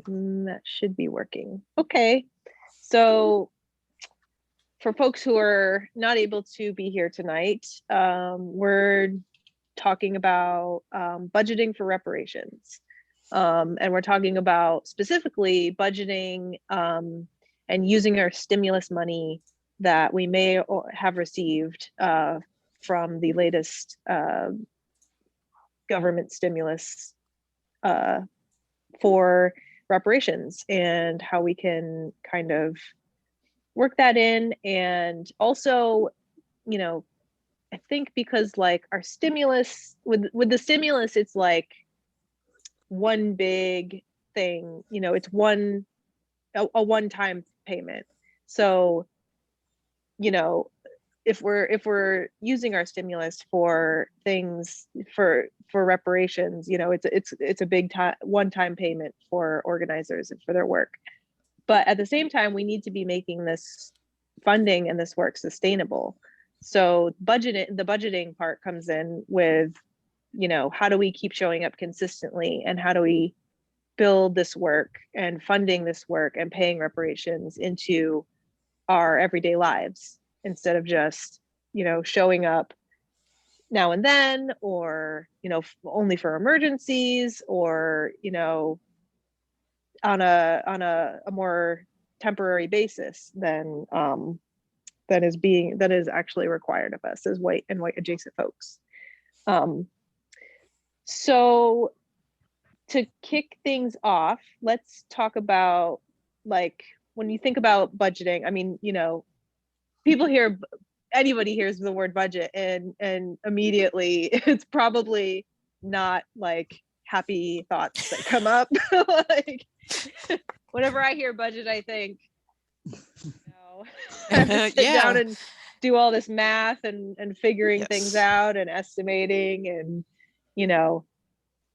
That should be working. Okay. So for folks who are not able to be here tonight, we're talking about budgeting for reparations. And we're talking about specifically budgeting and using our stimulus money that we may have received from the latest government stimulus for reparations, and how we can kind of work that in. And also, you know, I think because like our stimulus with the stimulus, it's like one big thing, you know, it's a one-time payment. So, you know, if we're using our stimulus for things for reparations, you know, it's a big time one-time payment for organizers and for their work. But at the same time, we need to be making this funding and this work sustainable. So the budgeting part comes in with, you know, how do we keep showing up consistently, and how do we build this work and funding this work and paying reparations into our everyday lives, instead of just, you know, showing up now and then, or, you know, only for emergencies, or, you know, on a more temporary basis than that is actually required of us as white and white adjacent folks. So to kick things off, let's talk about, like, when you think about budgeting, I mean, you know, anybody hears the word budget and immediately it's probably not like happy thoughts that come up. Like, whenever I hear budget, I think, you know, I have to sit down and do all this math and figuring things out and estimating, and, you know,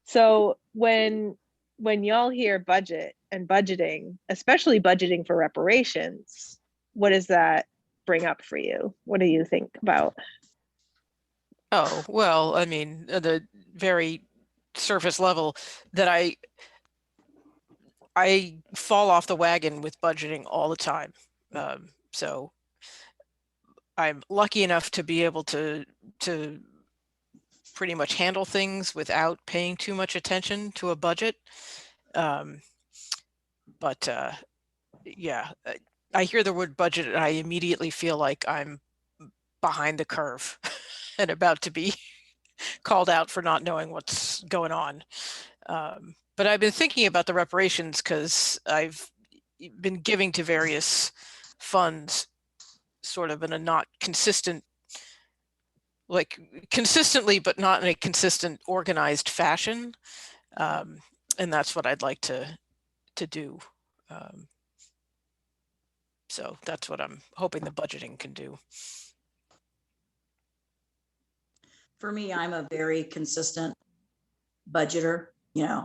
so when y'all hear budget and budgeting, especially budgeting for reparations, what does that bring up for you? What do you think about? Oh, well, I mean, the very surface level that I fall off the wagon with budgeting all the time. So I'm lucky enough to be able to pretty much handle things without paying too much attention to a budget. But yeah, I hear the word budget and I immediately feel like I'm behind the curve and about to be called out for not knowing what's going on. But I've been thinking about the reparations because I've been giving to various funds sort of in a not consistent, like consistently, but not in a consistent, organized fashion. And that's what I'd like to do. So that's what I'm hoping the budgeting can do. For me, I'm a very consistent budgeter, you know,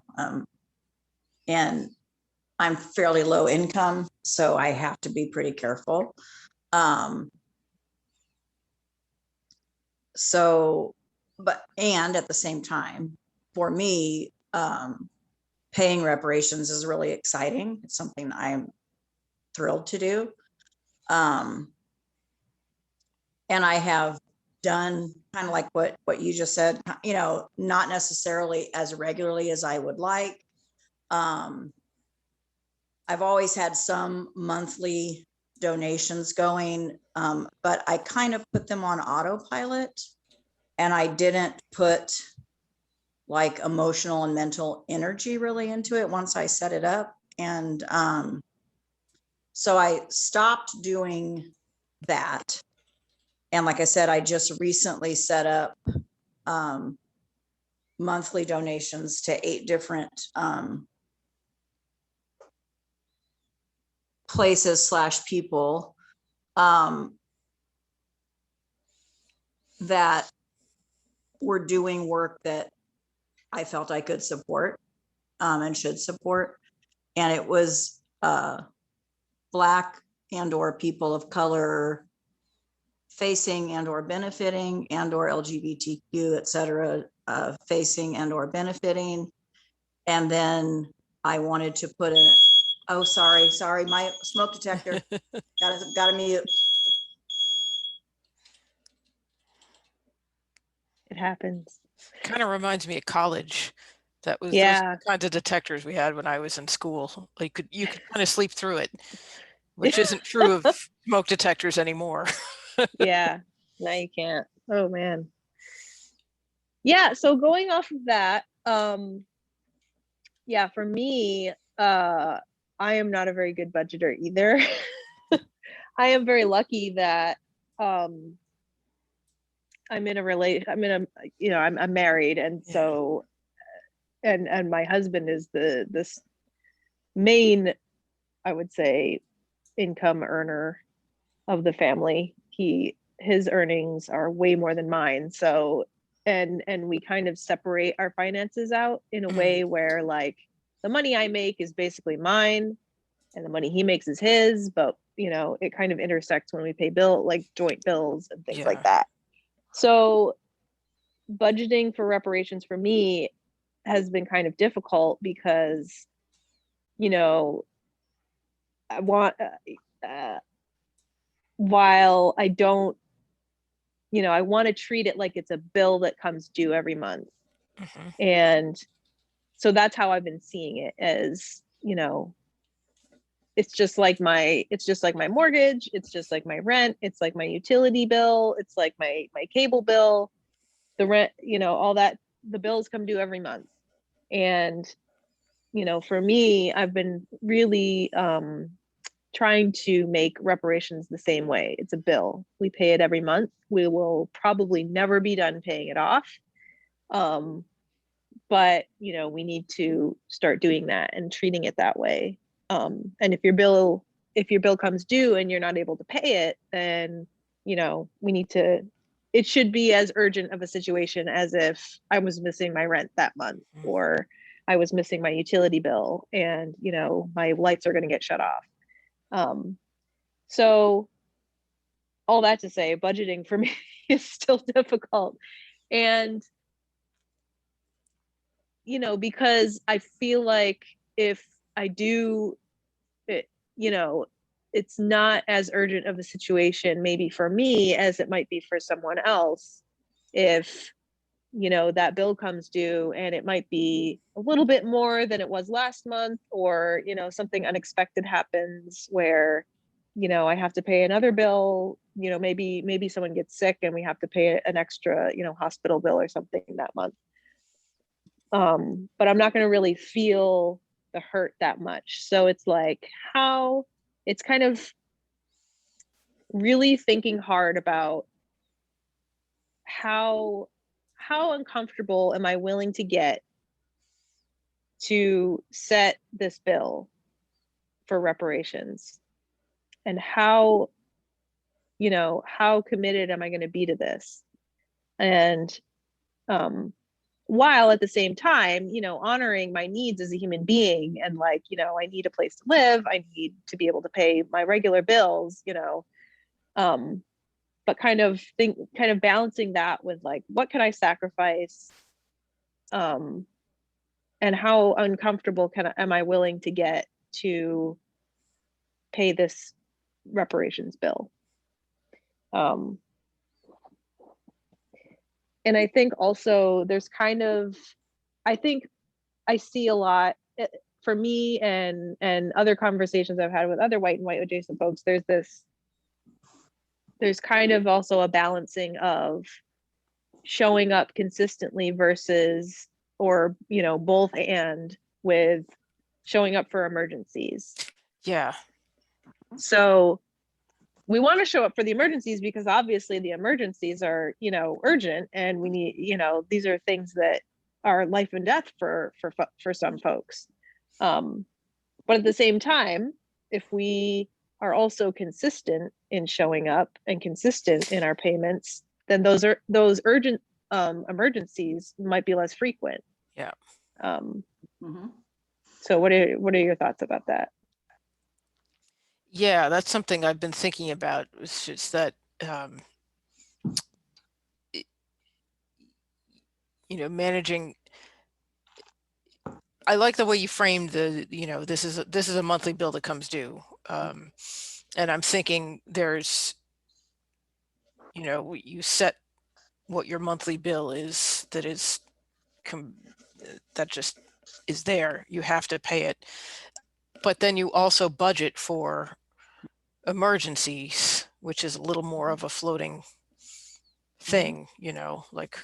and I'm fairly low income, so I have to be pretty careful. And at the same time, for me, paying reparations is really exciting. It's something I'm thrilled to do. And I have done kind of like what you just said, you know, not necessarily as regularly as I would like. I've always had some monthly donations going, but I kind of put them on autopilot, and I didn't put like emotional and mental energy really into it once I set it up. And so I stopped doing that. And like I said, I just recently set up monthly donations to 8 different places / people that were doing work that I felt I could support and should support. And it was Black and or people of color facing and or benefiting, and or LGBTQ, et cetera, facing and or benefiting. And then I wanted to put in, oh, sorry, my smoke detector. Gotta mute. It happens. Kind of reminds me of college. That was those Yeah. kinds of detectors we had when I was in school. Like you could kind of sleep through it, which isn't true of smoke detectors anymore. Yeah. Now you can't. Oh man. Yeah, so going off of that, yeah, for me, I am not a very good budgeter either. I am very lucky that I'm in a you know, I'm married, and Yeah. so and my husband is this main, I would say, income earner of the family. His earnings are way more than mine. So and we kind of separate our finances out in a way where like the money I make is basically mine and the money he makes is his, but you know, it kind of intersects when we pay like joint bills and things like Yeah. that. So budgeting for reparations for me has been kind of difficult because, you know, I want while I don't, you know, I want to treat it like it's a bill that comes due every month. Mhm. And so that's how I've been seeing it, as, you know, it's just like my mortgage, it's just like my rent, it's like my utility bill, it's like my cable bill, the rent, you know, all that, the bills come due every month. And, you know, for me, I've been really trying to make reparations the same way. It's a bill. We pay it every month. We will probably never be done paying it off. But you know, we need to start doing that and treating it that way. And if your bill comes due and you're not able to pay it, then you know, we need to, it should be as urgent of a situation as if I was missing my rent that month, or I was missing my utility bill and you know, my lights are going to get shut off. So all that to say, budgeting for me is still difficult. And, you know, because I feel like if I do it, you know, it's not as urgent of a situation maybe for me as it might be for someone else. If, you know, that bill comes due and it might be a little bit more than it was last month, or, you know, something unexpected happens where, you know, I have to pay another bill, you know, maybe someone gets sick and we have to pay an extra, you know, hospital bill or something that month. But I'm not going to really feel the hurt that much. So it's like how it's kind of really thinking hard about how uncomfortable am I willing to get to set this bill for reparations, and how, you know, how committed am I going to be to this, and um while at the same time, you know, honoring my needs as a human being, and like, you know, I need a place to live, I need to be able to pay my regular bills, you know, um but kind of balancing that with like, what can I sacrifice, um and how uncomfortable am I willing to get to pay this reparations bill. um and I think also there's kind of, I think I see a lot, for me, and other conversations I've had with other white and white adjacent folks, there's kind of also a balancing of showing up consistently versus, or you know, both, and with showing up for emergencies. Yeah. So we want to show up for the emergencies because obviously the emergencies are, you know, urgent, and we need, you know, these are things that are life and death for some folks. But at the same time, if we are also consistent in showing up and consistent in our payments, then those urgent emergencies might be less frequent. Yeah. Mhm. So what are your thoughts about that? Yeah, that's something I've been thinking about. It's just that, you know, managing, I like the way you framed the, this is a monthly bill that comes due. And I'm thinking there's, you set what your monthly bill is that just is there. You have to pay it. But then you also budget for emergencies, which is a little more of a floating thing, like,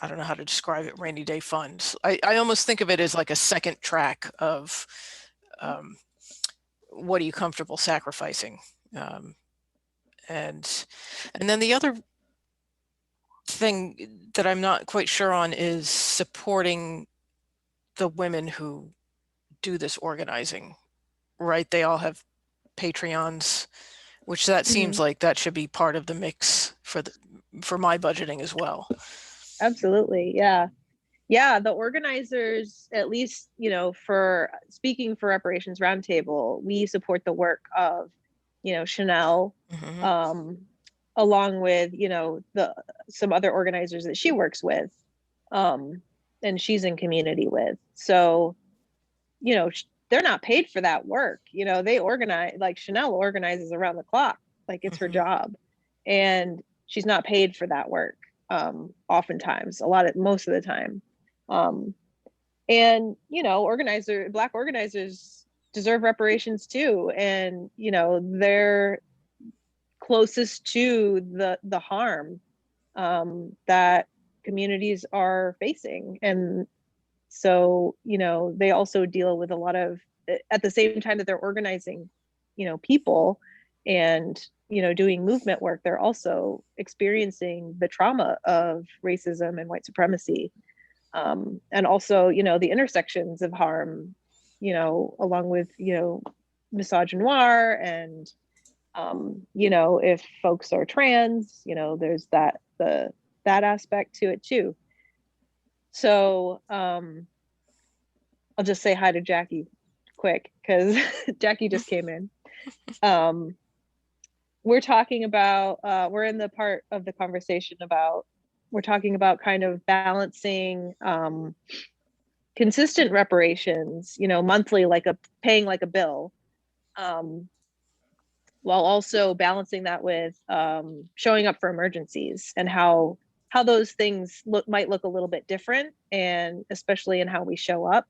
I don't know how to describe it, rainy day funds. I almost think of it as like a second track of what are you comfortable sacrificing? And then the other thing that I'm not quite sure on is supporting the women who do this organizing, right? They all have Patreons, which that seems like that should be part of the mix for my budgeting as well. Absolutely. Yeah. Yeah. The organizers, at least, for speaking for Reparations Roundtable, we support the work of, Chanel, along with, some other organizers that she works with, and she's in community with. So, they're not paid for that work. They organize, like Chanel organizes around the clock, like it's her job, and she's not paid for that work. Oftentimes, most of the time. And, Black organizers deserve reparations too. And, they're closest to the harm that communities are facing. And so, they also deal with a lot of, at the same time that they're organizing, people and, doing movement work, they're also experiencing the trauma of racism and white supremacy. And also, the intersections of harm, along with, misogynoir and, if folks are trans, there's that aspect to it too. So I'll just say hi to Jackie quick because Jackie just came in. We're talking about, we're in the part of the conversation about, we're talking about kind of balancing consistent reparations, monthly, paying like a bill, while also balancing that with showing up for emergencies, and how those things might look a little bit different, and especially in how we show up.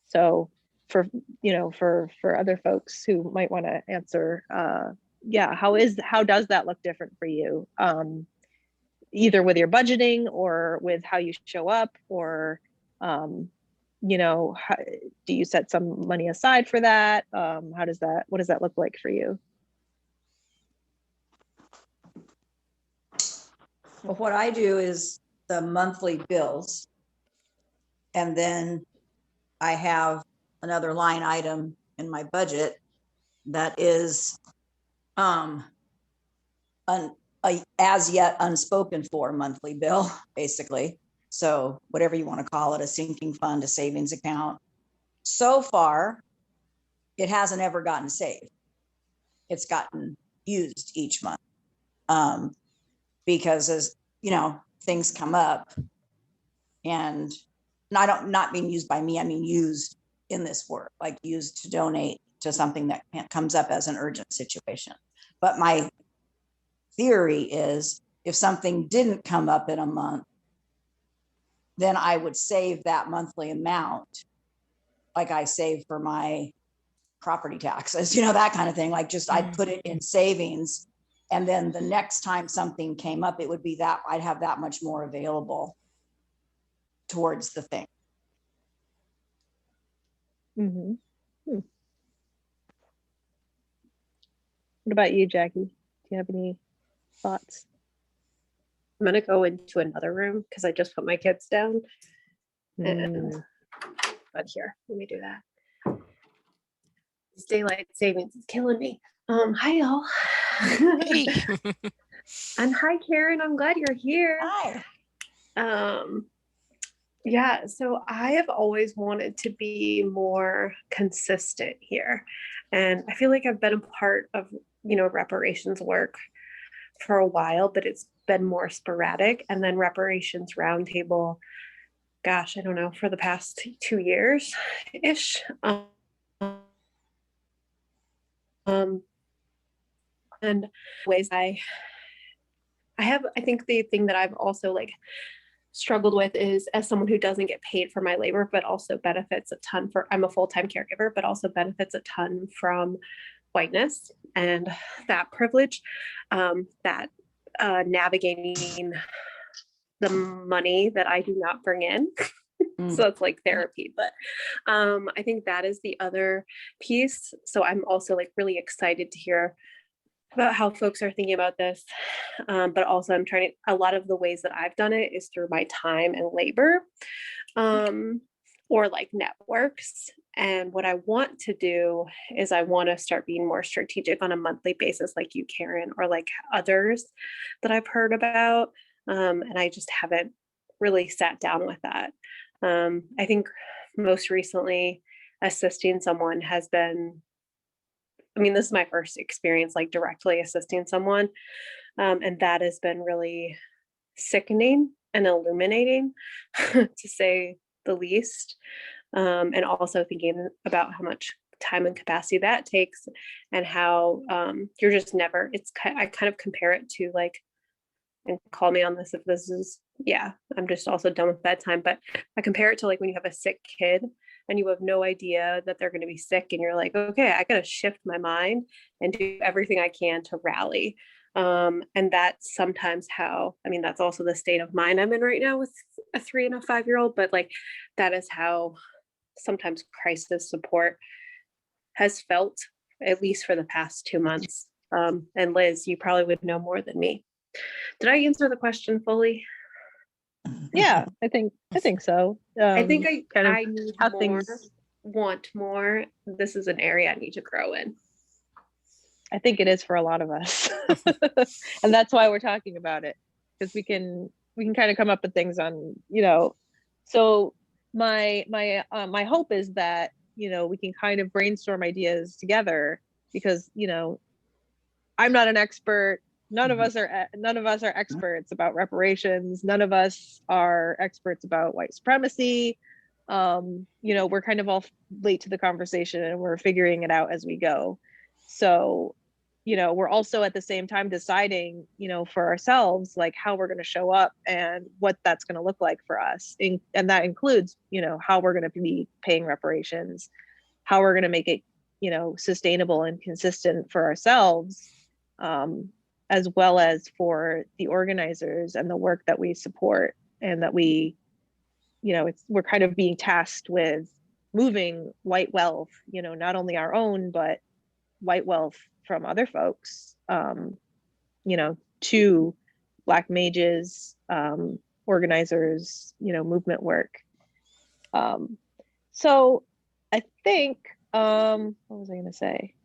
So for other folks who might want to answer, how does that look different for you? Either with your budgeting or with how you show up, or how, do you set some money aside for that? What does that look like for you? Well, what I do is the monthly bills, and then I have another line item in my budget that is a as yet unspoken for monthly bill, basically. So whatever you want to call it, a sinking fund, a savings account. So far, it hasn't ever gotten saved. It's gotten used each month. Because as things come up, and not being used by me, I mean used in this work, like used to donate to something that comes up as an urgent situation. But my theory is, if something didn't come up in a month, then I would save that monthly amount, like I save for my property taxes, that kind of thing. Like just I'd put it in savings, and then the next time something came up, it would be that I'd have that much more available towards the thing. Mm-hmm. What about you, Jackie? Do you have any thoughts? I'm gonna go into another room because I just put my kids down. But here, let me do that. This daylight savings is killing me. Hi y'all. Hey. And hi Karen, I'm glad you're here. Hi. Yeah, so I have always wanted to be more consistent here. And I feel like I've been a part of, reparations work for a while, but it's been more sporadic. And then Reparations Roundtable gosh, I don't know, for the past 2 years ish. And ways I think the thing that I've also like struggled with is, as someone who doesn't get paid for my labor, but also benefits a ton I'm a full-time caregiver, but also benefits a ton from whiteness and that privilege, that navigating the money that I do not bring in. So it's like therapy, but I think that is the other piece. So I'm also like really excited to hear about how folks are thinking about this. But also I'm trying to, a lot of the ways that I've done it is through my time and labor, or like networks. And what I want to do is I want to start being more strategic on a monthly basis, like you, Karen, or like others that I've heard about. And I just haven't really sat down with that. I think most recently assisting someone has been, I mean, this is my first experience like directly assisting someone. And that has been really sickening and illuminating, to say the least. And also thinking about how much time and capacity that takes, and how you're just never, I kind of compare it to like, and call me on this if this is, yeah, I'm just also done with bedtime, but I compare it to like when you have a sick kid and you have no idea that they're going to be sick, and you're like, okay, I got to shift my mind and do everything I can to rally. And that's sometimes how, I mean, that's also the state of mind I'm in right now with a 3 and a 5-year-old, but like that is how sometimes crisis support has felt, at least for the past 2 months. And Liz, you probably would know more than me. Did I answer the question fully? Yeah, I think so. I think kind of I need how more, things, want more. This is an area I need to grow in. I think it is for a lot of us. And that's why we're talking about it, because we can kind of come up with things on, so my hope is that, we can kind of brainstorm ideas together, because, I'm not an expert. None of us are experts about reparations. None of us are experts about white supremacy. We're kind of all late to the conversation, and we're figuring it out as we go. So, we're also at the same time deciding, for ourselves, like how we're going to show up and what that's going to look like for us. And that includes, how we're going to be paying reparations, how we're going to make it, sustainable and consistent for ourselves, as well as for the organizers and the work that we support, and that we, we're kind of being tasked with moving white wealth, not only our own, but white wealth from other folks, to Black mages, organizers, movement work. So I think, what was I going to say?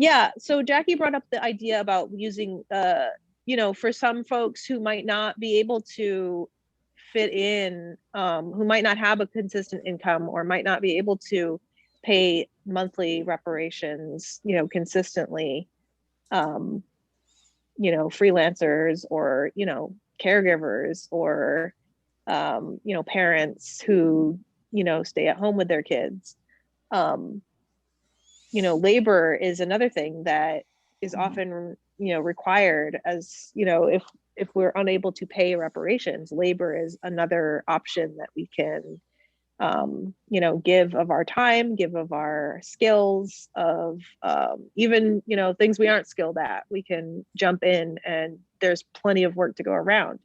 Yeah, so Jackie brought up the idea about using, for some folks who might not be able to fit in, who might not have a consistent income, or might not be able to pay monthly reparations, consistently, freelancers, or, caregivers, or, parents who, stay at home with their kids. Labor is another thing that is often, required, as, if we're unable to pay reparations, labor is another option that we can, give of our time, give of our skills, of, even, things we aren't skilled at, we can jump in, and there's plenty of work to go around.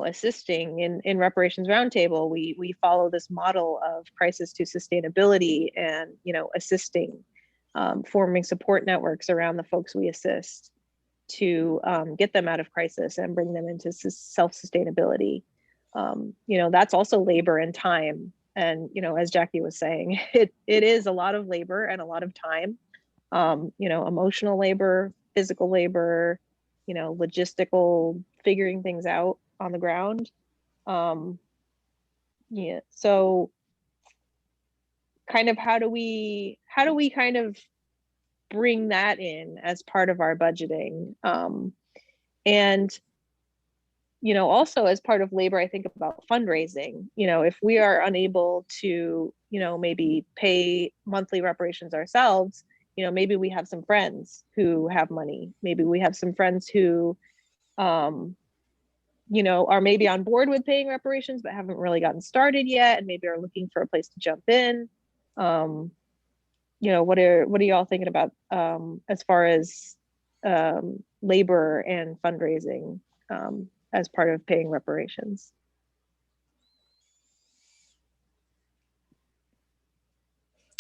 Assisting in Reparations Roundtable, we follow this model of crisis to sustainability, and, assisting, forming support networks around the folks we assist, to get them out of crisis and bring them into self-sustainability. That's also labor and time. And, as Jackie was saying, it is a lot of labor and a lot of time, emotional labor, physical labor, logistical, figuring things out on the ground. Yeah. So kind of how do we kind of bring that in as part of our budgeting? And also as part of labor, I think about fundraising. If we are unable to, maybe pay monthly reparations ourselves, maybe we have some friends who have money. Maybe we have some friends who, are maybe on board with paying reparations, but haven't really gotten started yet, and maybe are looking for a place to jump in. What are y'all thinking about as far as labor and fundraising as part of paying reparations?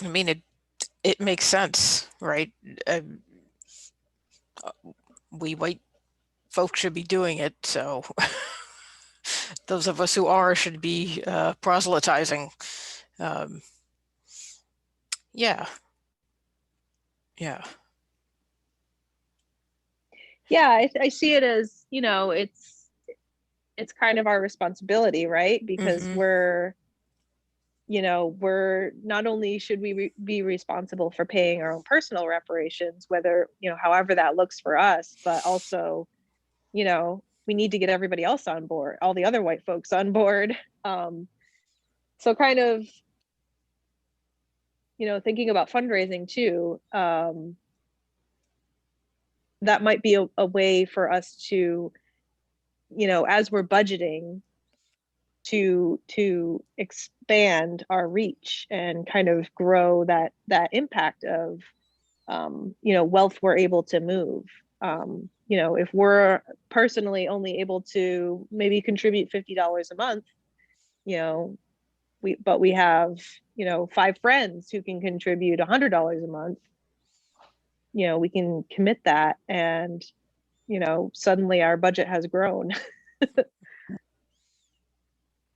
I mean, it makes sense, right? We white folks should be doing it, so those of us who are should be proselytizing. Yeah. I see it as, it's kind of our responsibility, right? Because we're not only should we be responsible for paying our own personal reparations, whether, however that looks for us, but also, we need to get everybody else on board, all the other white folks on board. So kind of, thinking about fundraising too, that might be a way for us to, as we're budgeting, to expand our reach and kind of grow that impact of wealth we're able to move. If we're personally only able to maybe contribute $50 a month, we have 5 friends who can contribute $100 a month, we can commit that, and suddenly our budget has grown.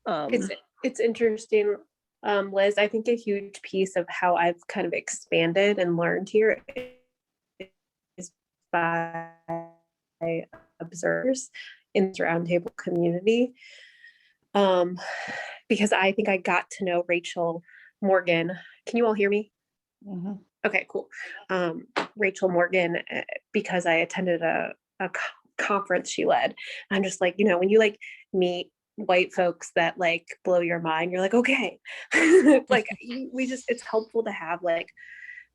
It's interesting, Liz. I think a huge piece of how I've kind of expanded and learned here is by observers in this roundtable community. Because I think I got to know Rachel Morgan. Can you all hear me? Mm-hmm. Okay, cool. Rachel Morgan, because I attended a conference she led. I'm just like, when you like meet white folks that like blow your mind, you're like, okay. Like it's helpful to have like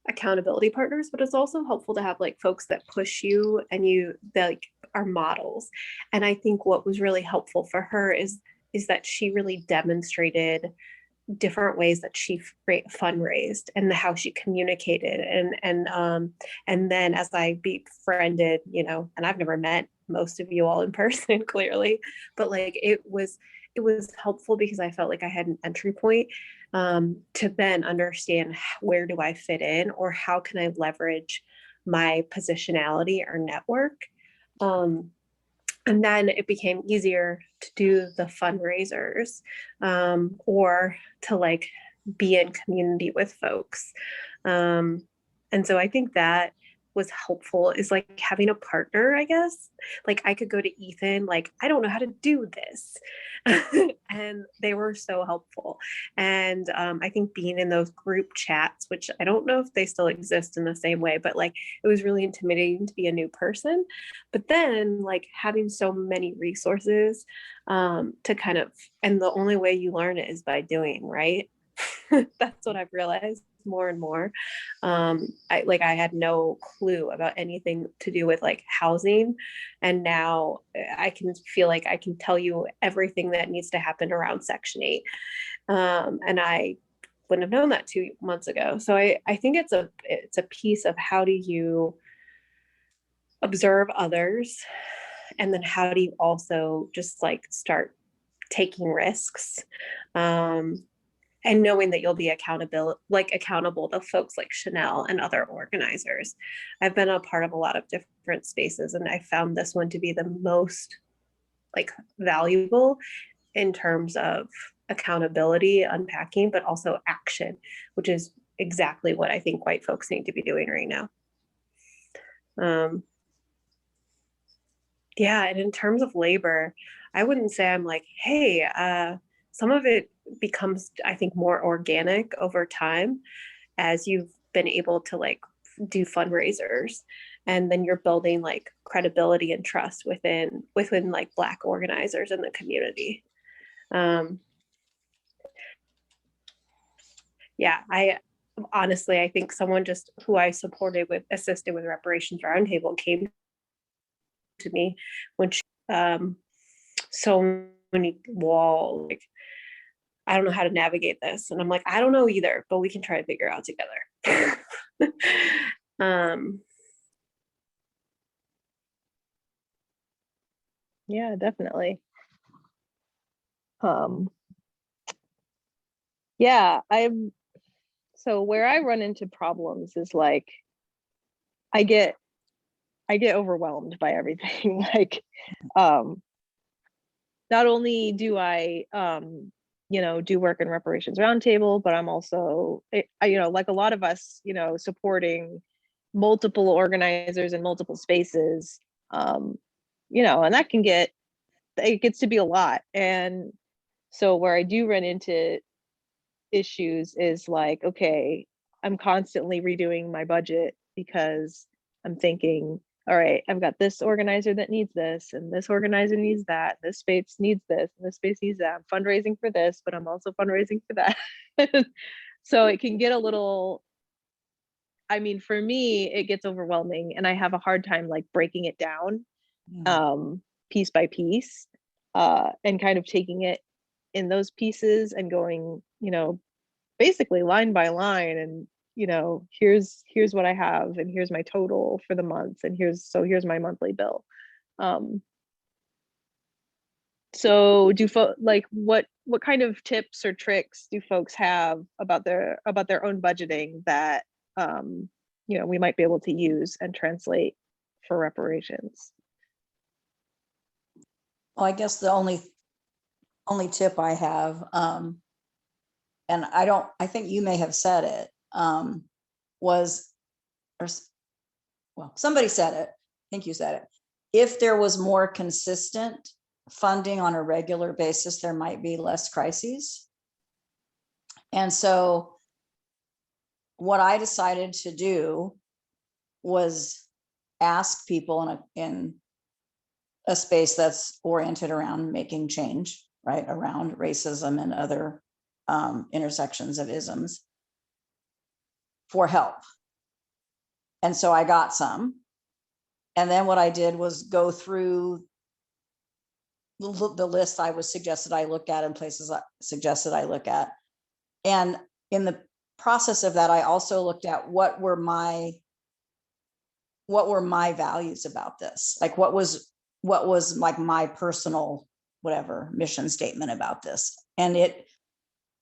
accountability partners, but it's also helpful to have like folks that push you and that like are models. And I think what was really helpful for her is that she really demonstrated different ways that she fundraised and how she communicated, and then as I befriended, and I've never met most of you all in person clearly, but like it was helpful because I felt like I had an entry point to then understand where do I fit in, or how can I leverage my positionality or network. And then it became easier to do the fundraisers or to like be in community with folks. And so I think that was helpful, is like having a partner, I guess. Like I could go to Ethan, like, I don't know how to do this. And they were so helpful. And I think being in those group chats, which I don't know if they still exist in the same way, but like it was really intimidating to be a new person. But then like having so many resources to kind of, and the only way you learn it is by doing, right? That's what I've realized more and more. I had no clue about anything to do with like housing, and now I can feel like I can tell you everything that needs to happen around Section 8, and I wouldn't have known that 2 months ago. So I think it's a piece of how do you observe others, and then how do you also just like start taking risks, and knowing that you'll be accountable to folks like Chanel and other organizers. I've been a part of a lot of different spaces, and I found this one to be the most like valuable in terms of accountability, unpacking, but also action, which is exactly what I think white folks need to be doing right now. Yeah, and in terms of labor, I wouldn't say I'm like, hey, some of it becomes, I think, more organic over time as you've been able to like do fundraisers And then you're building like credibility and trust within like Black organizers in the community. Yeah, I honestly, I think someone just who I assisted with Reparations Roundtable came to me when she, so many walls, like, I don't know how to navigate this. And I'm like, I don't know either, but we can try to figure it out together. Yeah, definitely. Yeah, so where I run into problems is like I get overwhelmed by everything. Like not only do I do work in Reparations Roundtable, but I'm also like a lot of us, supporting multiple organizers in multiple spaces, and that it gets to be a lot. And so where I do run into issues is like, okay, I'm constantly redoing my budget because I'm thinking, all right, I've got this organizer that needs this, and this organizer needs that, this space needs this, and this space needs that. I'm fundraising for this, but I'm also fundraising for that. So it can get a little, I mean, for me, it gets overwhelming, and I have a hard time like breaking it down piece by piece, and kind of taking it in those pieces and going, basically line by line, and here's what I have, and here's my total for the month, and here's my monthly bill. So like what kind of tips or tricks do folks have about their own budgeting that we might be able to use and translate for reparations? Well, I guess the only tip I have, and I think you may have said it, somebody said it, I think you said it. If there was more consistent funding on a regular basis, there might be less crises. And so what I decided to do was ask people in a space that's oriented around making change, right, around racism and other intersections of isms, for help. And so I got some. And then what I did was go through the list I was suggested I look at and places I suggested I look at. And in the process of that, I also looked at what were my values about this? Like what was like my personal whatever mission statement about this? And it,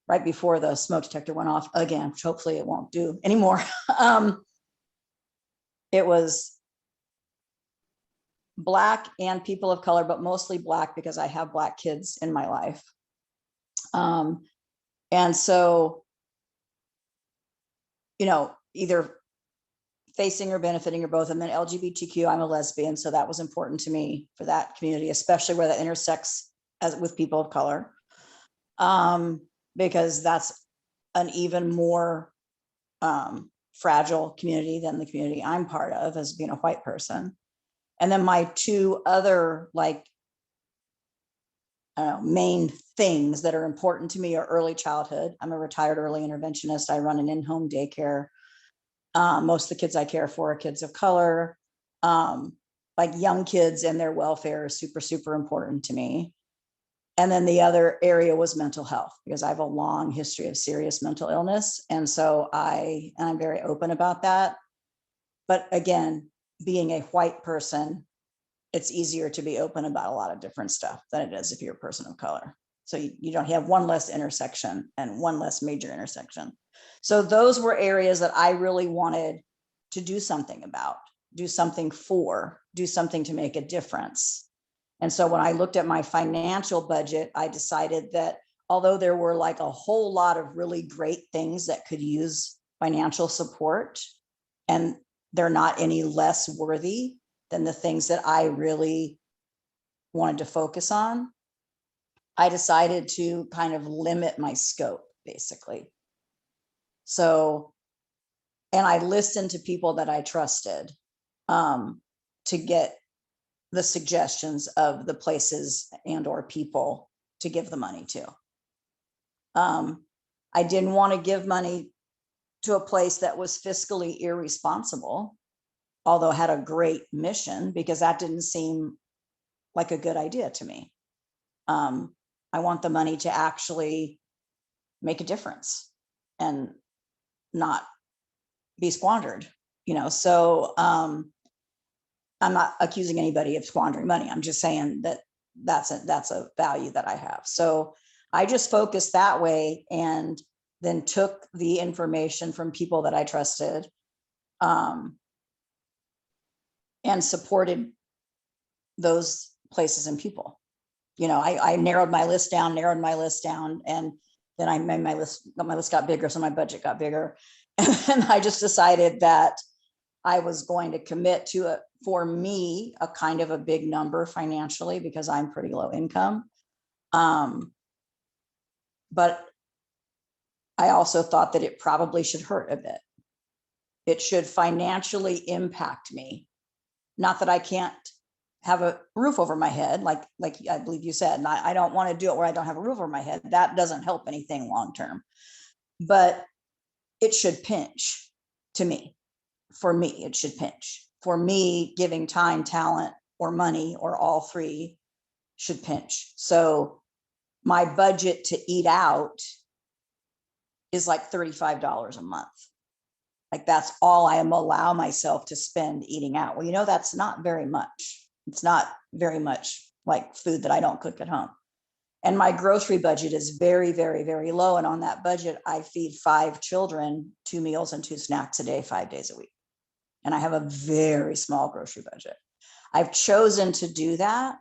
right before the smoke detector went off again, which hopefully it won't do anymore. It was Black and people of color, but mostly Black because I have Black kids in my life. And so, either facing or benefiting or both. And then LGBTQ, I'm a lesbian, so that was important to me for that community, especially where that intersects with people of color, because that's an even more fragile community than the community I'm part of as being a white person. And then my two other main things that are important to me are early childhood. I'm a retired early interventionist. I run an in-home daycare. Most of the kids I care for are kids of color. Like young kids and their welfare is super, super important to me. And then the other area was mental health, because I have a long history of serious mental illness. And so I'm very open about that. But again, being a white person, it's easier to be open about a lot of different stuff than it is if you're a person of color. So you don't have one less intersection and one less major intersection. So those were areas that I really wanted to do something about, do something to make a difference. And so when I looked at my financial budget, I decided that although there were like a whole lot of really great things that could use financial support, and they're not any less worthy than the things that I really wanted to focus on, I decided to kind of limit my scope, basically. So, and I listened to people that I trusted. to get the suggestions of the places and or people to give the money to. I didn't want to give money to a place that was fiscally irresponsible, although had a great mission, because that didn't seem like a good idea to me. I want the money to actually make a difference and not be squandered, so I'm not accusing anybody of squandering money. I'm just saying that that's a value that I have. So I just focused that way, and then took the information from people that I trusted, and supported those places and people. I narrowed my list down, and then I made my list got bigger, so my budget got bigger. And I just decided that I was going to commit to it, for me, a kind of a big number financially, because I'm pretty low income. But I also thought that it probably should hurt a bit. It should financially impact me. Not that I can't have a roof over my head, like I believe you said, and I don't want to do it where I don't have a roof over my head. That doesn't help anything long term. But it should pinch to me. For me, it should pinch. For me, giving time, talent, or money, or all three, should pinch. So my budget to eat out is like $35 a month. Like, that's all I am allow myself to spend eating out. Well, that's not very much. It's not very much like food that I don't cook at home. And my grocery budget is very, very, very low. And on that budget, I feed 5 children 2 meals and 2 snacks a day, 5 days a week. And I have a very small grocery budget. I've chosen to do that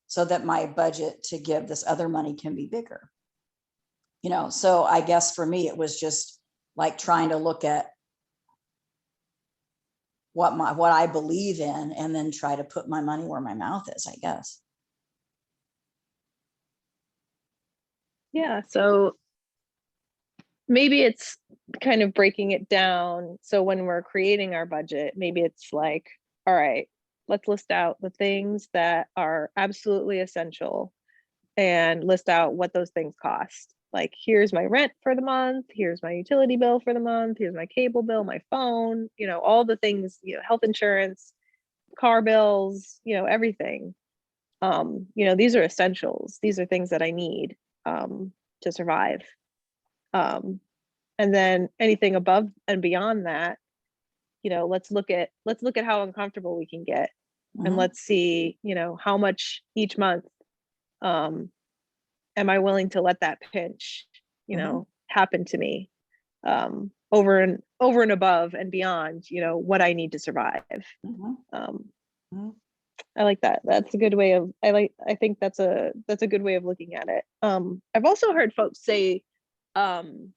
so that my budget to give this other money can be bigger. So I guess for me, it was just like trying to look at what I believe in, and then try to put my money where my mouth is, I guess. Yeah. So maybe it's kind of breaking it down. So when we're creating our budget, maybe it's like, all right, let's list out the things that are absolutely essential and list out what those things cost. Like, here's my rent for the month, here's my utility bill for the month, here's my cable bill, my phone, all the things, health insurance, car bills, everything. These are essentials. These are things that I need to survive. And then anything above and beyond that, let's look at how uncomfortable we can get. Mm-hmm. And let's see, how much each month am I willing to let that pinch, happen to me, over and above and beyond, what I need to survive. I like that. That's a good way of, I think that's a good way of looking at it. I've also heard folks say, kind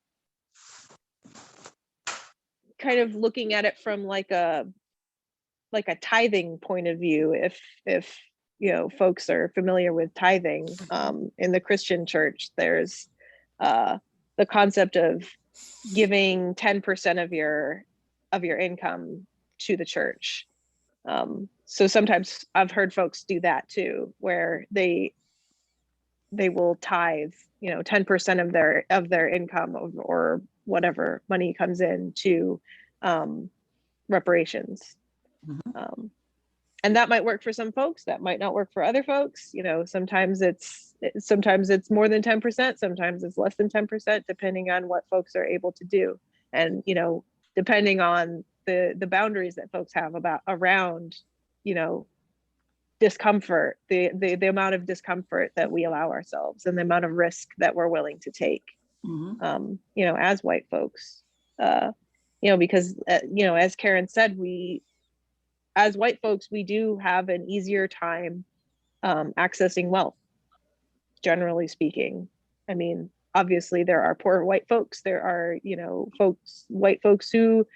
of looking at it from like a tithing point of view. If folks are familiar with tithing, in the Christian church, there's the concept of giving 10% of your income to the church. So sometimes I've heard folks do that too, where they will tithe, 10% of their income, or whatever money comes in, to reparations. Mm-hmm. And that might work for some folks, that might not work for other folks. Sometimes it's more than 10%, sometimes it's less than 10%, depending on what folks are able to do, and depending on the boundaries that folks have around discomfort, the amount of discomfort that we allow ourselves, and the amount of risk that we're willing to take. Mm-hmm. As white folks, because as Karen said, as white folks, we do have an easier time accessing wealth, generally speaking. I mean, obviously there are poor white folks, there are white folks who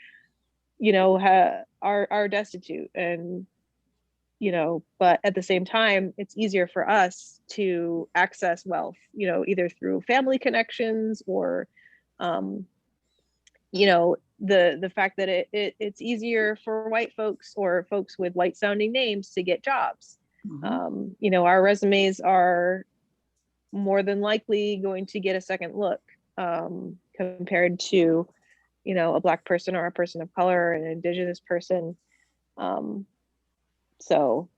are destitute, and but at the same time, it's easier for us to access wealth, either through family connections, or you know, the fact that it's easier for white folks or folks with white sounding names to get jobs. You know, our resumes are more than likely going to get a second look, compared to, you know, a Black person or a person of color, an Indigenous person. So,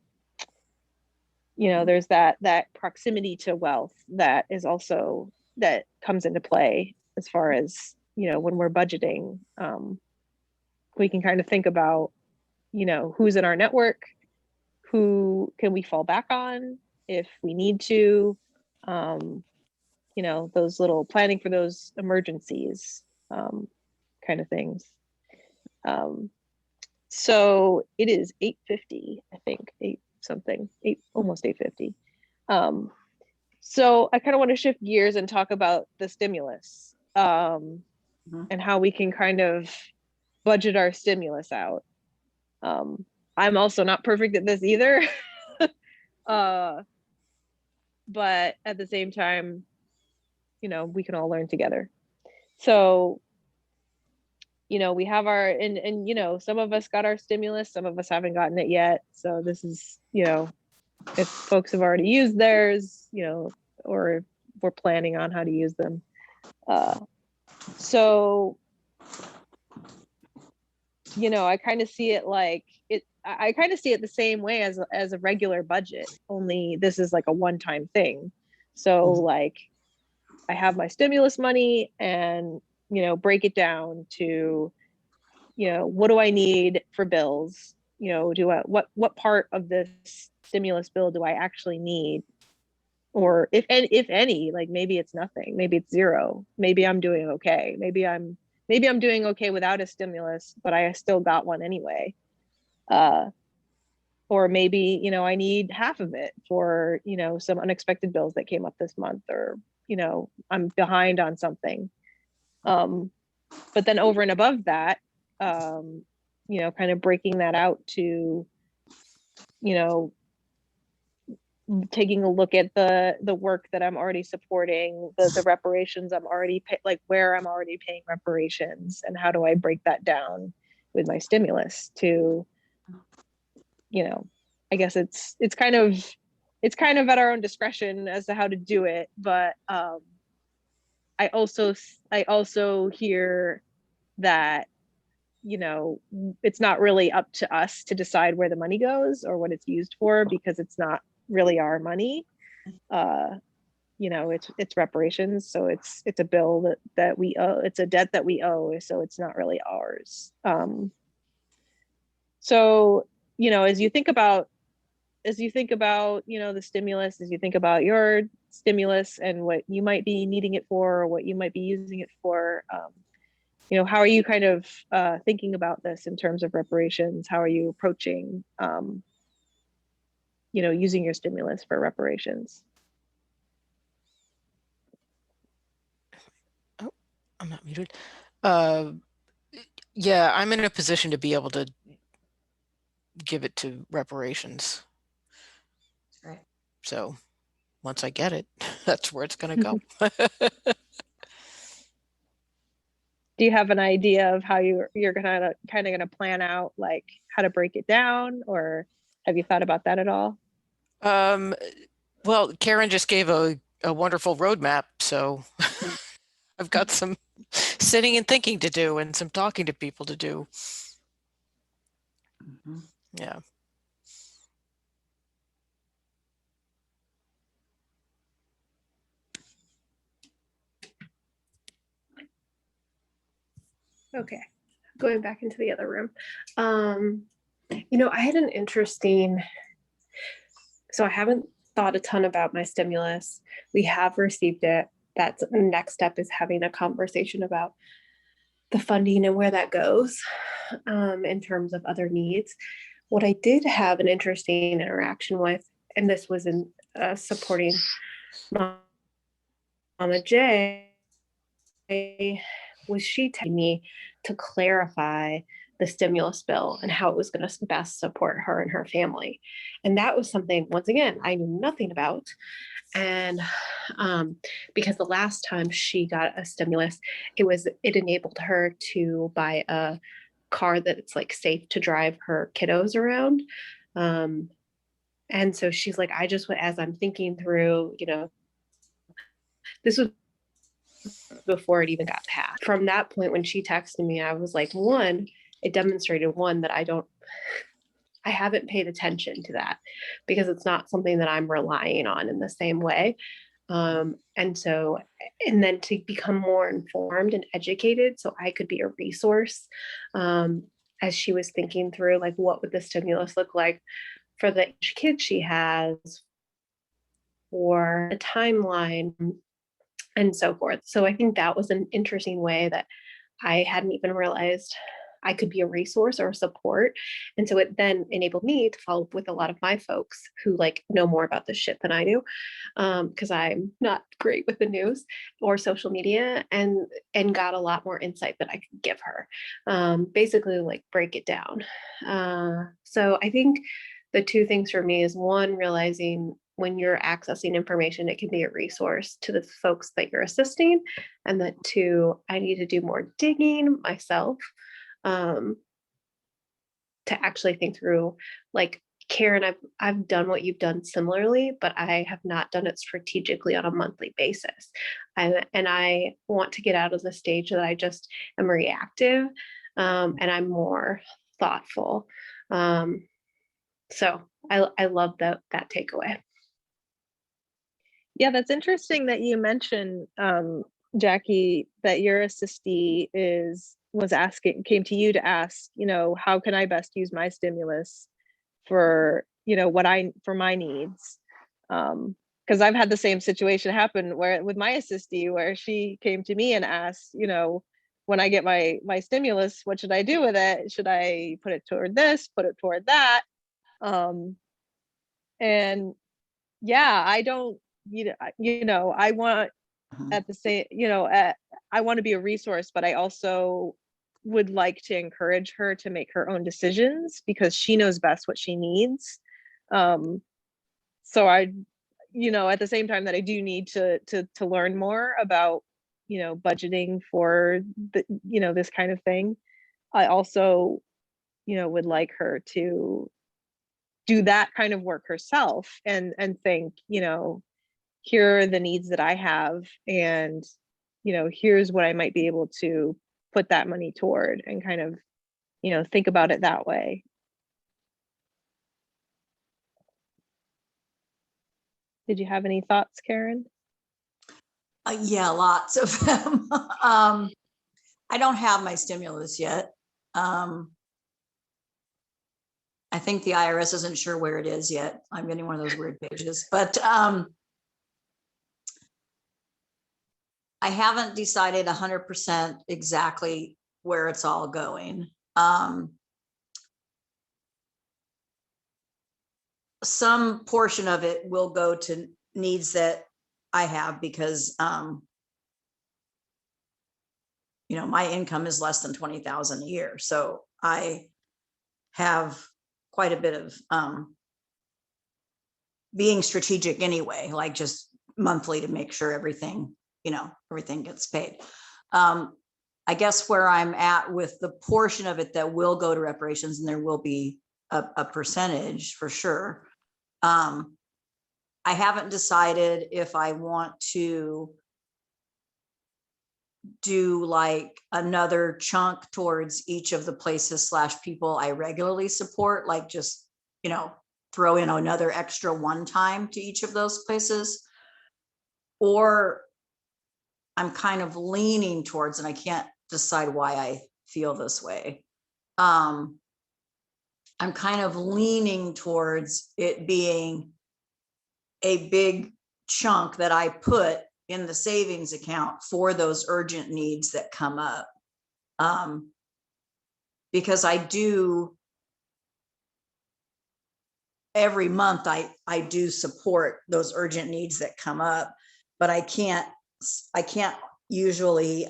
you know, there's that proximity to wealth that is also, that comes into play as far as, you know, when we're budgeting. We can kind of think about, you know, who's in our network, who can we fall back on if we need to, you know, those little planning for those emergencies, kind of things. So it is 8:50, I think, 8 something, 8, almost 8:50. So I kind of want to shift gears and talk about the stimulus, and how we can kind of budget our stimulus out. I'm also not perfect at this either. But at the same time, you know, we can all learn together. So, you know, we have our, and, you know, some of us got our stimulus, some of us haven't gotten it yet. So this is, you know, if folks have already used theirs, you know, or we're planning on how to use them. So, you know, I kind of see it like it, I kind of see it the same way as a regular budget, only this is like a one-time thing. So like I have my stimulus money and, you know, break it down to, you know, what do I need for bills? You know, what part of this stimulus bill do I actually need? Or if any, like maybe it's nothing, maybe it's zero, maybe I'm doing okay. Maybe I'm doing okay without a stimulus, but I still got one anyway. Or maybe, you know, I need half of it for, you know, some unexpected bills that came up this month, or, you know, I'm behind on something. But then over and above that, you know, kind of breaking that out to, you know, taking a look at the work that I'm already supporting, the reparations I'm already like where I'm already paying reparations, and how do I break that down with my stimulus to, you know, I guess it's kind of at our own discretion as to how to do it. But I also hear that, you know, it's not really up to us to decide where the money goes or what it's used for, because it's not really our money. You know, it's reparations, so it's a bill that we owe, it's a debt that we owe, so it's not really ours. So, you know, as you think about, you know, the stimulus, as you think about your stimulus and what you might be needing it for, or what you might be using it for, you know, how are you kind of thinking about this in terms of reparations? How are you approaching, you know, using your stimulus for reparations? Oh, I'm not muted. Yeah, I'm in a position to be able to give it to reparations. Right. So once I get it, that's where it's going to go. Do you have an idea of how you're gonna kind of gonna plan out like how to break it down, or have you thought about that at all? Well, Karen just gave a wonderful roadmap, so I've got some sitting and thinking to do and some talking to people to do. Yeah. Okay, going back into the other room. You know, I had an interesting, so I haven't thought a ton about my stimulus. We have received it. That's the next step, is having a conversation about the funding and where that goes, in terms of other needs. What I did have an interesting interaction with, and this was in supporting Mama J, was she telling me to clarify the stimulus bill and how it was going to best support her and her family. And that was something, once again, I knew nothing about. And because the last time she got a stimulus, it enabled her to buy a car that's like safe to drive her kiddos around. And so she's like, as I'm thinking through, this was before it even got passed. From that point, when she texted me, I was like, it demonstrated that I haven't paid attention to that because it's not something that I'm relying on in the same way. And then to become more informed and educated so I could be a resource as she was thinking through, like, what would the stimulus look like for the kids she has, or a timeline, and so forth. So I think that was an interesting way that I hadn't even realized I could be a resource or a support. And so it then enabled me to follow up with a lot of my folks who like know more about this shit than I do, because I'm not great with the news or social media, and got a lot more insight that I could give her. Basically, like, break it down. So I think the two things for me is, one, realizing when you're accessing information, it can be a resource to the folks that you're assisting. And that, two, I need to do more digging myself to actually think through, like, Karen, I've done what you've done similarly, but I have not done it strategically on a monthly basis. And I want to get out of the stage that I just am reactive, and I'm more thoughtful. So I love that takeaway. Yeah, that's interesting that you mentioned, Jackie, that your assistee came to you to ask, how can I best use my stimulus for, for my needs? Because I've had the same situation happen with my assistee, where she came to me and asked, when I get my stimulus, what should I do with it? Should I put it toward this, put it toward that? And yeah, I don't, I want at the same, I want to be a resource, but I also would like to encourage her to make her own decisions because she knows best what she needs. So I, at the same time that I do need to learn more about, budgeting for this kind of thing, I also, would like her to do that kind of work herself and think, here are the needs that I have, and here's what I might be able to put that money toward, and kind of think about it that way. Did you have any thoughts, Karen? Yeah, lots of them. I don't have my stimulus yet. I think the IRS isn't sure where it is yet. I'm getting one of those weird pages, but I haven't decided 100% exactly where it's all going. Some portion of it will go to needs that I have because, my income is less than 20,000 a year. So I have quite a bit of being strategic anyway, like just monthly to make sure everything gets paid. I guess where I'm at with the portion of it that will go to reparations, and there will be a percentage for sure. I haven't decided if I want to do like another chunk towards each of the places / people I regularly support, like just, throw in another extra one time to each of those places. Or I'm kind of leaning towards, and I can't decide why I feel this way. I'm kind of leaning towards it being a big chunk that I put in the savings account for those urgent needs that come up. Because I do, every month I do support those urgent needs that come up, but I can't usually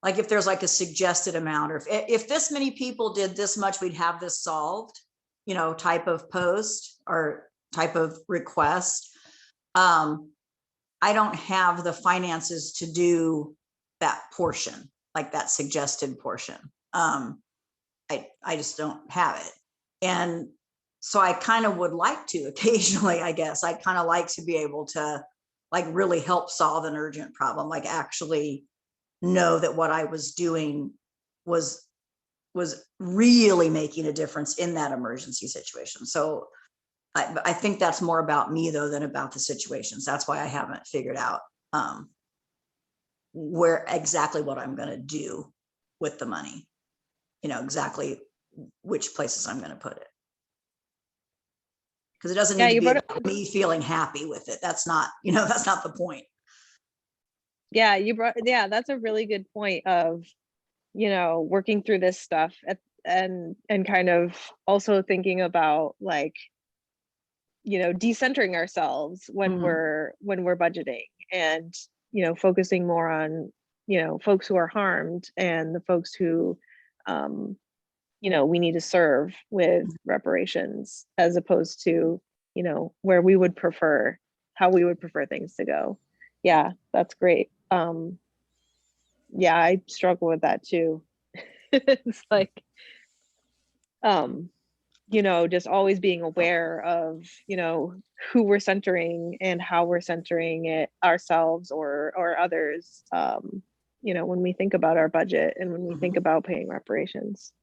like if there's like a suggested amount, or if this many people did this much, we'd have this solved, you know, type of post or type of request. I don't have the finances to do that portion, like that suggested portion. I just don't have it. And so I kind of would like to occasionally, I guess, I kind of like to be able to like really help solve an urgent problem, like actually know that what I was doing was really making a difference in that emergency situation. So I think that's more about me though than about the situations. That's why I haven't figured out where exactly what I'm going to do with the money, you know, exactly which places I'm going to put it. Because it doesn't need to be about me feeling happy with it. That's not, you know, that's not the point. Yeah, that's a really good point of, you know, working through this stuff and kind of also thinking about like, you know, decentering ourselves when we're budgeting, and, you know, focusing more on, you know, folks who are harmed and the folks who, you know, we need to serve with reparations, as opposed to, you know, where we would prefer, how we would prefer things to go. Yeah, that's great. Yeah, I struggle with that too. It's like, you know, just always being aware of, you know, who we're centering and how we're centering it ourselves or others, you know, when we think about our budget and when we think about paying reparations.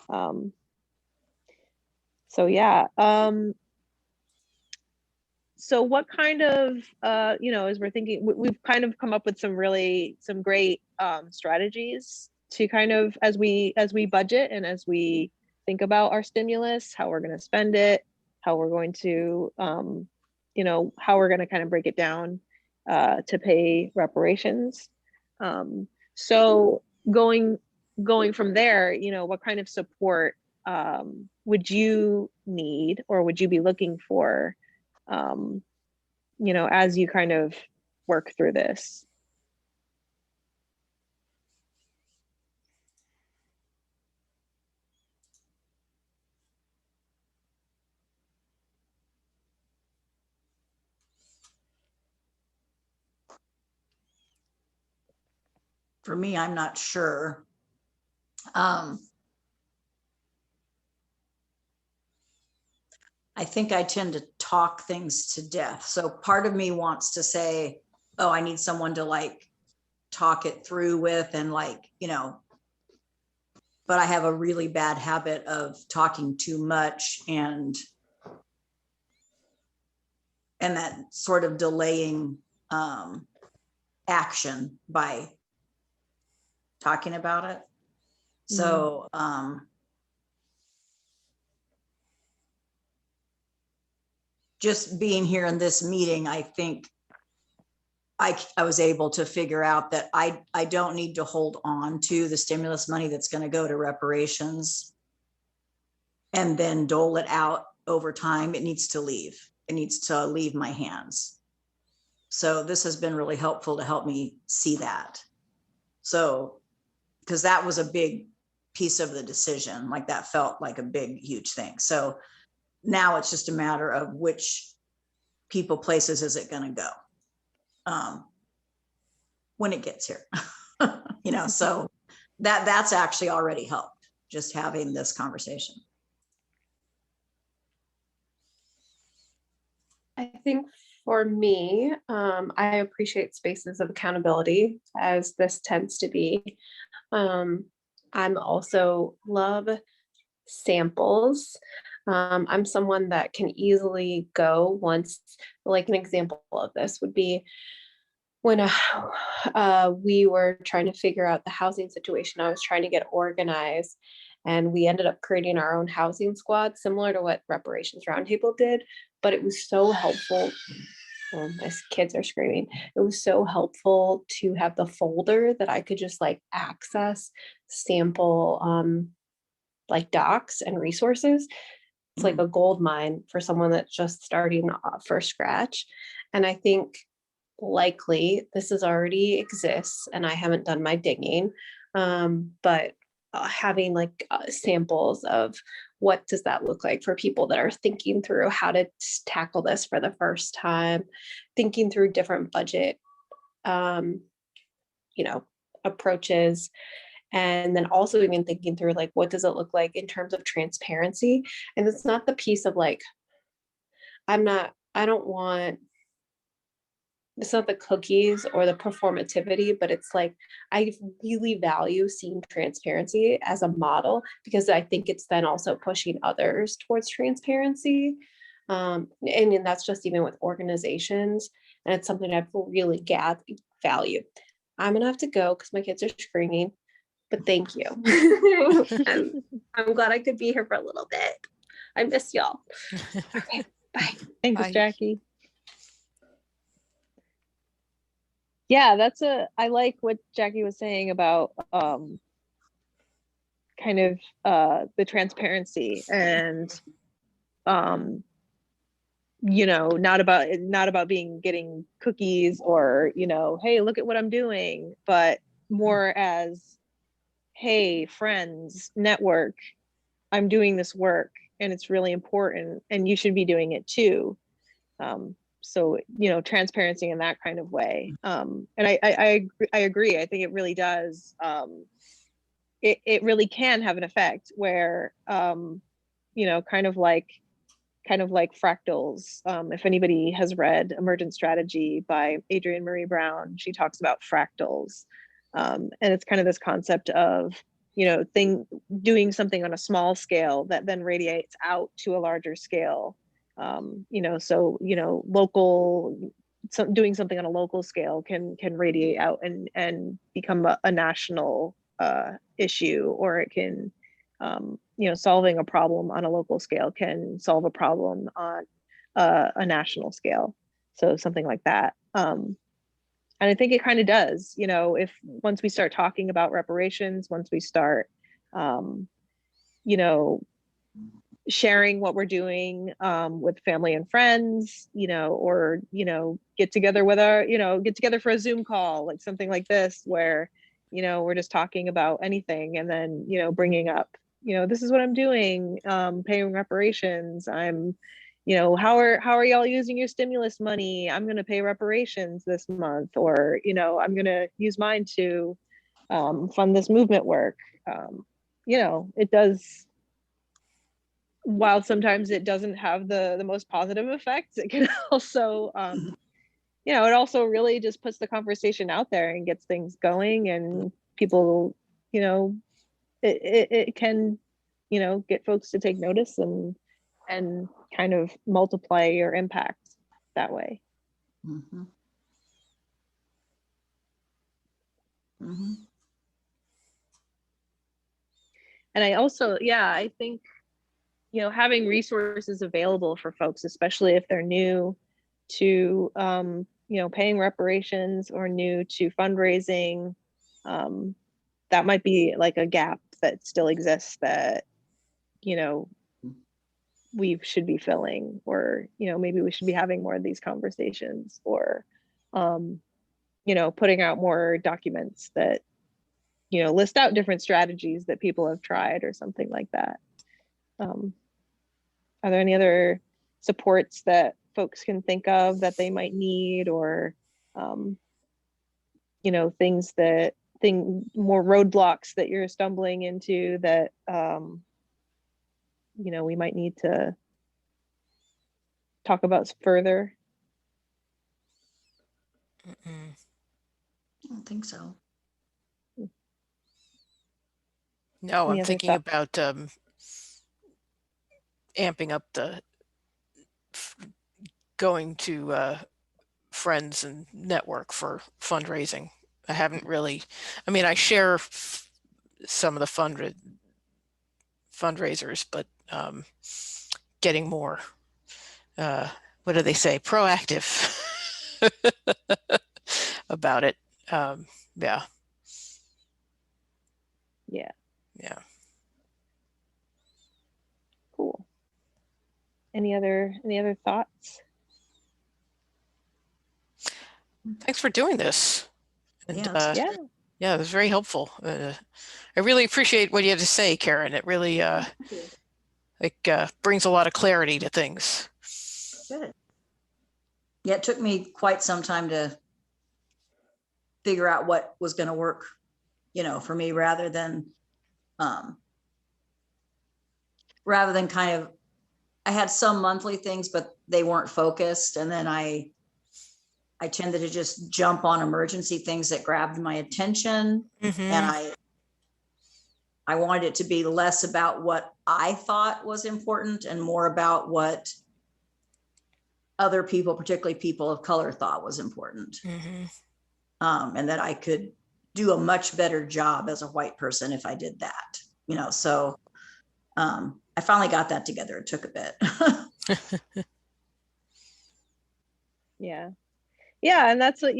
So yeah. So what kind of, you know, as we're thinking, we've kind of come up with some great strategies to kind of, as we budget and as we think about our stimulus, how we're going to spend it, how we're going to, you know, how we're going to kind of break it down to pay reparations. So going from there, you know, what kind of support would you need or would you be looking for, you know, as you kind of work through this? For me, I'm not sure. I think I tend to talk things to death. So part of me wants to say, oh, I need someone to like talk it through with, and like, you know, but I have a really bad habit of talking too much and that sort of delaying action by talking about it. So just being here in this meeting, I think I was able to figure out that I don't need to hold on to the stimulus money that's going to go to reparations and then dole it out over time. It needs to leave. It needs to leave my hands. So this has been really helpful to help me see that. So, because that was a big piece of the decision, like that felt like a big, huge thing. So now it's just a matter of which people, places is it going to go when it gets here, you know, so that's actually already helped, just having this conversation. I think for me, I appreciate spaces of accountability, as this tends to be. I'm also love samples. I'm someone that can easily go once, like an example of this would be when we were trying to figure out the housing situation. I was trying to get organized, and we ended up creating our own housing squad, similar to what Reparations Roundtable did, but it was so helpful. Oh, my kids are screaming. It was so helpful to have the folder that I could just like access sample like docs and resources. It's like a gold mine for someone that's just starting off for scratch. And I think likely this is already exists and I haven't done my digging. But having like samples of what does that look like for people that are thinking through how to tackle this for the first time, thinking through different budget, you know, approaches. And then also even thinking through like, what does it look like in terms of transparency? And it's not the piece of like, I don't want, it's not the cookies or the performativity, but it's like, I really value seeing transparency as a model because I think it's then also pushing others towards transparency. And that's just even with organizations. And it's something I've really value. I'm gonna have to go because my kids are screaming, but thank you. I'm glad I could be here for a little bit. I miss y'all. Okay, bye. Thanks, Bye. Jackie. Yeah, I like what Jackie was saying about kind of the transparency and not about getting cookies or, hey, look at what I'm doing, but more as, hey, friends, network, I'm doing this work and it's really important and you should be doing it too. So, transparency in that kind of way. And I agree. I think it really does. It really can have an effect where, kind of like fractals. If anybody has read Emergent Strategy by Adrienne Marie Brown, she talks about fractals. And it's kind of this concept of, doing something on a small scale that then radiates out to a larger scale. Doing something on a local scale can radiate out and become a national issue, or it can, solving a problem on a local scale can solve a problem on a national scale. So something like that. And I think it kind of does, if once we start talking about reparations, once we start, sharing what we're doing with family and friends, or, get together for a Zoom call, like something like this, where, we're just talking about anything and then, bringing up, this is what I'm doing, paying reparations. How are y'all using your stimulus money? I'm going to pay reparations this month, or, I'm going to use mine to fund this movement work. It does, while sometimes it doesn't have the most positive effects, it can also, it also really just puts the conversation out there and gets things going, and people, it can, get folks to take notice and kind of multiply your impact that way. Mm-hmm. Mm-hmm. And I also, I think, having resources available for folks, especially if they're new to, paying reparations or new to fundraising, that might be like a gap that still exists that, we should be filling, or, maybe we should be having more of these conversations, or, putting out more documents that, list out different strategies that people have tried or something like that. Are there any other supports that folks can think of that they might need, or, more roadblocks that you're stumbling into that, we might need to talk about further? Mm-mm. I don't think so. No, Any I'm other thinking thoughts? about amping up the going to friends and network for fundraising. I haven't really, I share some of the fundraisers, but getting more, what do they say, proactive about it. Yeah. Yeah. Yeah. Cool. Any other thoughts? Thanks for doing this. And Yeah, that's Yeah. yeah, it was very helpful. I really appreciate what you had to say, Karen. It really brings a lot of clarity to things. good. Yeah, it took me quite some time to figure out what was going to work, for me, rather than kind of, I had some monthly things, but they weren't focused. And then I tended to just jump on emergency things that grabbed my attention. And I wanted it to be less about what I thought was important and more about what other people, particularly people of color, thought was important. And that I could do a much better job as a white person if I did that, so I finally got that together. It took a bit. Yeah. And that's what,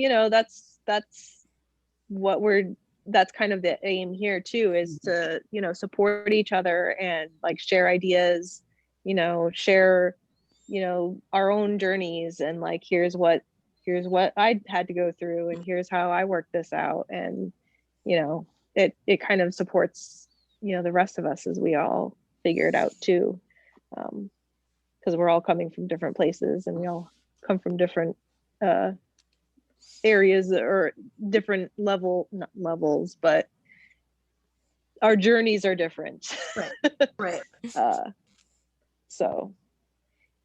that's kind of the aim here too, is to, support each other and like share ideas, share, our own journeys, and like, here's what I had to go through, and here's how I worked this out. And, it kind of supports, the rest of us as we all figure it out too. Because we're all coming from different places, and we all come from different areas or different not levels, but our journeys are different. Right. So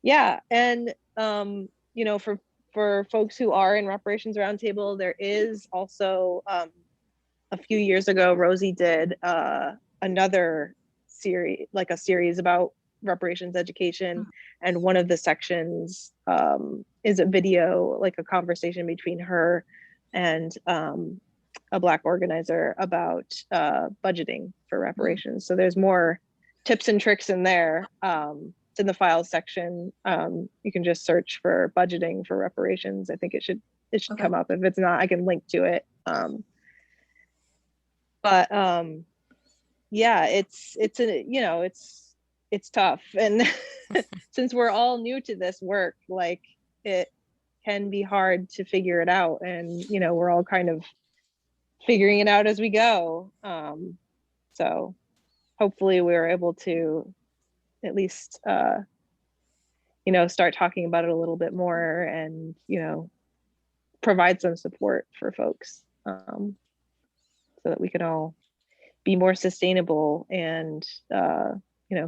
yeah. And for folks who are in Reparations Roundtable, there is also a few years ago, Rosie did another series, like a series about reparations education, and one of the sections is a video, like a conversation between her and a Black organizer about budgeting for reparations. So there's more tips and tricks in there. It's in the files section. You can just search for budgeting for reparations. I think it should Okay. come up. If it's not, I can link to it. But yeah, it's tough. And since we're all new to this work, like, it can be hard to figure it out. And, we're all kind of figuring it out as we go. So hopefully we're able to at least, start talking about it a little bit more, and, provide some support for folks, so that we can all be more sustainable and,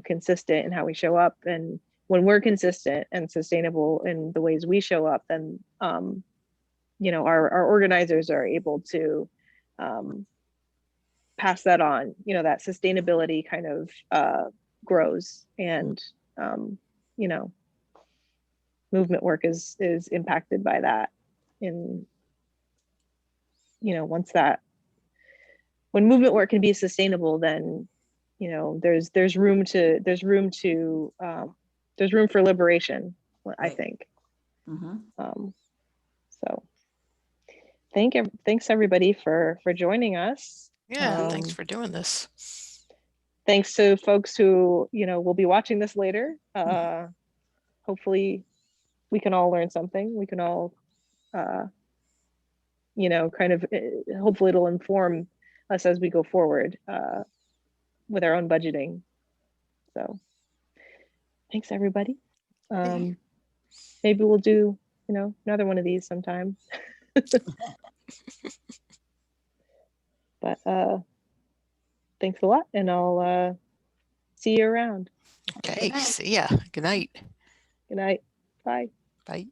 consistent in how we show up. And when we're consistent and sustainable in the ways we show up, then, our organizers are able to pass that on. That sustainability kind of grows, and, movement work is impacted by that. And, when movement work can be sustainable, then, there's room for liberation, I Right. think. Mm-hmm. So thanks everybody for joining us. Yeah, thanks for doing this. Thanks to folks who, will be watching this later. Hopefully we can all learn something. We can all, kind of, hopefully it'll inform us as we go forward with our own budgeting. So thanks everybody. Maybe we'll do, another one of these sometime. But thanks a lot, and I'll see you around. Okay, see ya. Good night. Good night. Bye. Bye.